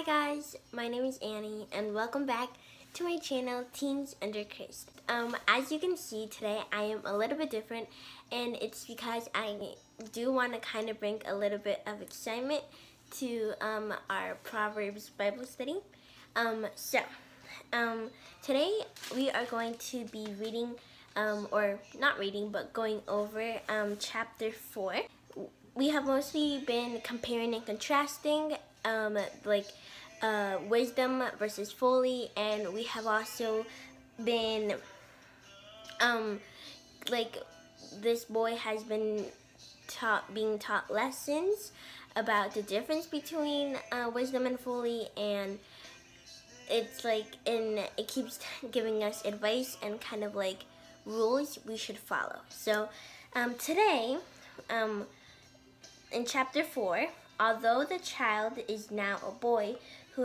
Hi guys, my name is Annie and welcome back to my channel Teens Under Christ. As you can see today I am a little bit different, and it's because I do want to kind of bring a little bit of excitement to our Proverbs Bible study. Today we are going to be reading, or not reading, but going over chapter 4. We have mostly been comparing and contrasting wisdom versus folly, and we have also been this boy has been being taught lessons about the difference between wisdom and folly, and it keeps giving us advice and kind of like rules we should follow. So today in chapter 4, although the child is now a boy who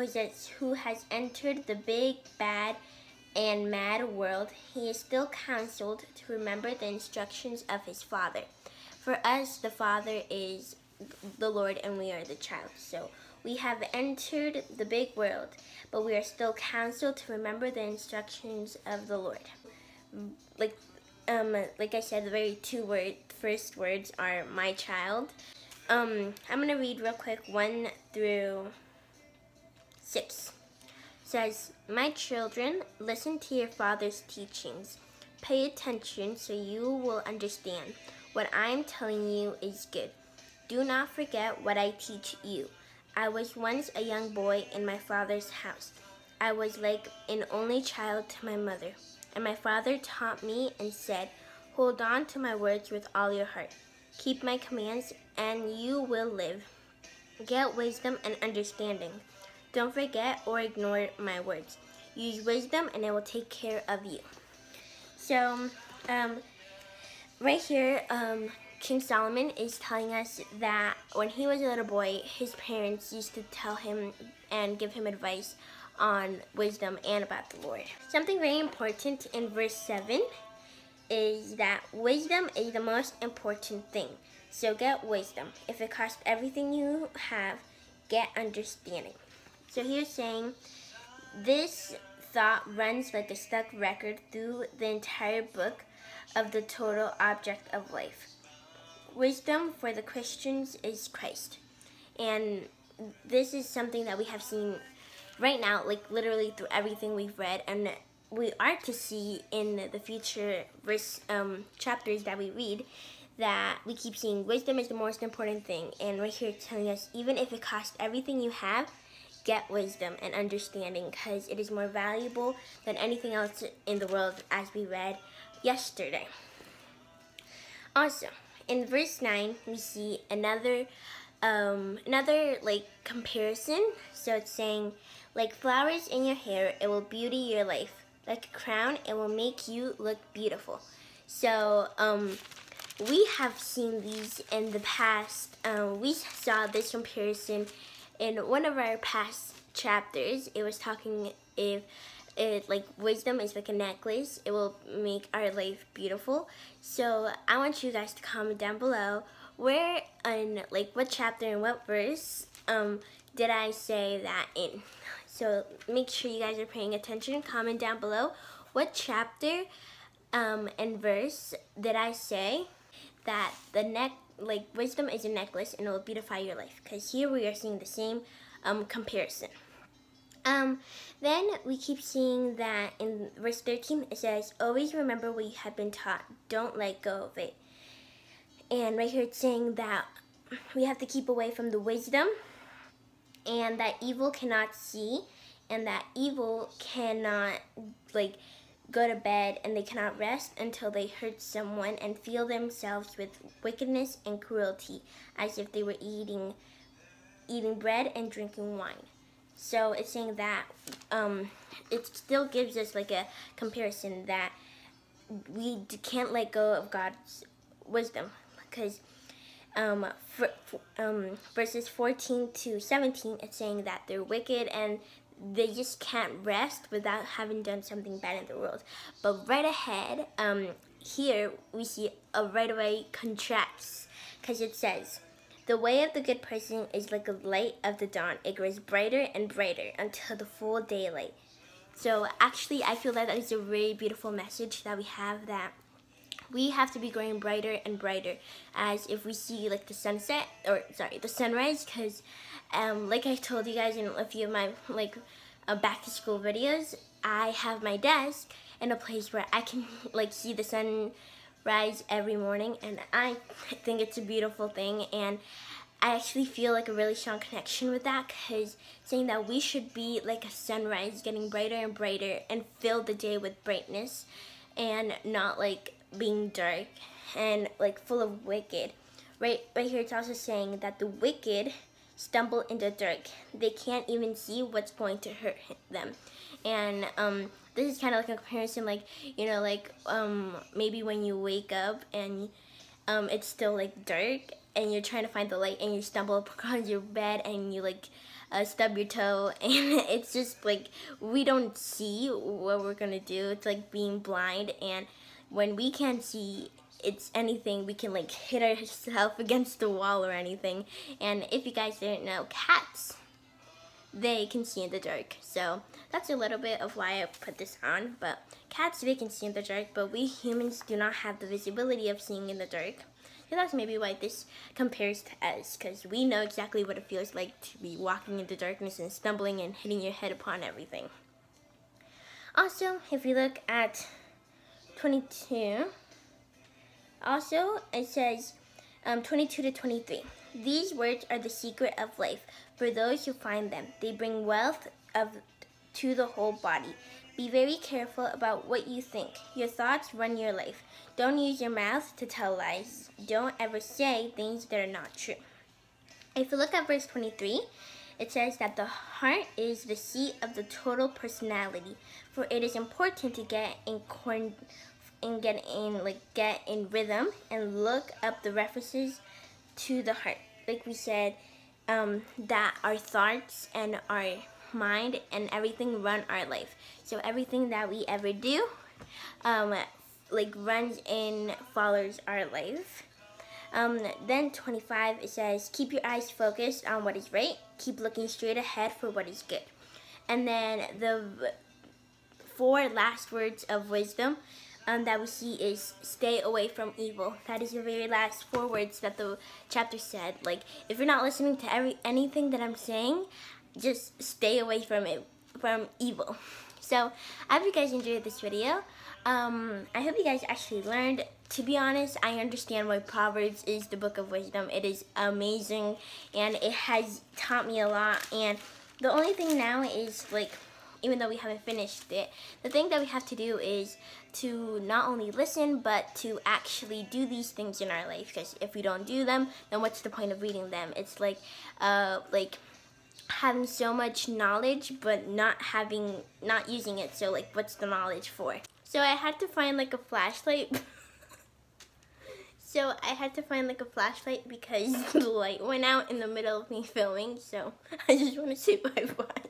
has entered the big, bad, and mad world, he is still counseled to remember the instructions of his father. For us, the father is the Lord and we are the child. So we have entered the big world, but we are still counseled to remember the instructions of the Lord. Like I said, the very first words are my child. I'm going to read real quick 1 through 6. It says, "My children, listen to your father's teachings. Pay attention so you will understand. What I am telling you is good. Do not forget what I teach you. I was once a young boy in my father's house. I was like an only child to my mother. And my father taught me and said, 'Hold on to my words with all your heart. Keep my commands and you will live. Get wisdom and understanding. Don't forget or ignore my words. Use wisdom and it will take care of you.'" So right here, King Solomon is telling us that when he was a little boy, his parents used to tell him and give him advice on wisdom and about the Lord. Something very important in verse 7 is that wisdom is the most important thing. So get wisdom. If it costs everything you have, get understanding. So here's saying this thought runs like a stuck record through the entire book of the total object of life. Wisdom for the Christians is Christ. And this is something that we have seen right now, like literally through everything we've read, and we are to see in the future chapters that we read, that we keep seeing wisdom is the most important thing. And right here it's telling us, even if it costs everything you have, get wisdom and understanding, because it is more valuable than anything else in the world, as we read yesterday. Also, in verse 9, we see another comparison. So it's saying, like flowers in your hair, it will beauty your life. Like a crown, it will make you look beautiful. So we have seen these in the past. We saw this comparison in one of our past chapters. It was talking like wisdom is like a necklace. It will make our life beautiful. So I want you guys to comment down below where and what chapter and what verse did I say that in. So make sure you guys are paying attention. Comment down below what chapter and verse did I say that wisdom is a necklace and it will beautify your life. Because here we are seeing the same comparison. Then we keep seeing that in verse 13 it says, "Always remember what you have been taught. Don't let go of it." And right here it's saying that we have to keep away from the wisdom, and that evil cannot see, and that evil cannot go to bed, and they cannot rest until they hurt someone and feel themselves with wickedness and cruelty, as if they were eating bread and drinking wine. So it's saying that it still gives us like a comparison that we can't let go of God's wisdom, because verses 14 to 17, it's saying that they're wicked and they just can't rest without having done something bad in the world. But right ahead, here we see a right away contrast, because it says, The way of the good person is like a light of the dawn. It grows brighter and brighter until the full daylight. So actually, I feel that is a really beautiful message that we have, that we have to be growing brighter and brighter as if we see like the sunset, or sorry, the sunrise, because like I told you guys in a few of my back to school videos, I have my desk in a place where I can like see the sunrise every morning, and I think it's a beautiful thing, and I actually feel like a really strong connection with that, because saying that we should be like a sunrise, getting brighter and brighter and fill the day with brightness, and not like being dark and like full of wicked. Right here it's also saying that the wicked stumble in the dark. They can't even see what's going to hurt them. And this is kind of like a comparison, like, you know, like maybe when you wake up and it's still like dark and you're trying to find the light and you stumble across your bed and you like stub your toe, and it's just like we don't see what we're gonna do. It's like being blind, and when we can't see it's anything, we can like hit ourselves against the wall or anything. And if you guys didn't know, cats, they can see in the dark. So that's a little bit of why I put this on. But cats, they can see in the dark, but we humans do not have the visibility of seeing in the dark. So that's maybe why this compares to us, because we know exactly what it feels like to be walking in the darkness and stumbling and hitting your head upon everything. Also, if you look at 22, also it says 22 to 23. These words are the secret of life for those who find them. They bring wealth to the whole body. Be very careful about what you think. Your thoughts run your life. Don't use your mouth to tell lies. Don't ever say things that are not true. If you look at verse 23, it says that the heart is the seat of the total personality, for it is important to get in rhythm and look up the references to the heart. Like we said, that our thoughts and our mind and everything run our life. So everything that we ever do runs and follows our life. Then 25, it says, keep your eyes focused on what is right. Keep looking straight ahead for what is good. And then the 4 last words of wisdom that we see is stay away from evil. That is the very last 4 words that the chapter said. Like, if you're not listening to anything that I'm saying, just stay away from it, from evil. So I hope you guys enjoyed this video. I hope you guys actually learned. To be honest, I understand why Proverbs is the book of wisdom. It is amazing, and it has taught me a lot. And the only thing now is, like, even though we haven't finished it, the thing that we have to do is to not only listen, but to actually do these things in our life. Because if we don't do them, then what's the point of reading them? It's like having so much knowledge, but not using it. So like, what's the knowledge for? So I had to find like a flashlight. So I had to find like a flashlight because the light went out in the middle of me filming. So I just want to say bye-bye.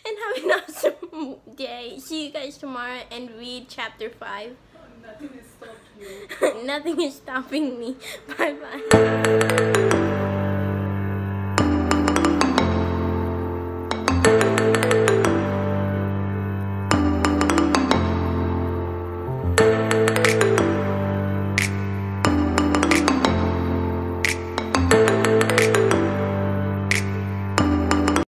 And have an awesome day. See you guys tomorrow and read chapter 5. Nothing is stopping you. Nothing is stopping me. Bye-bye.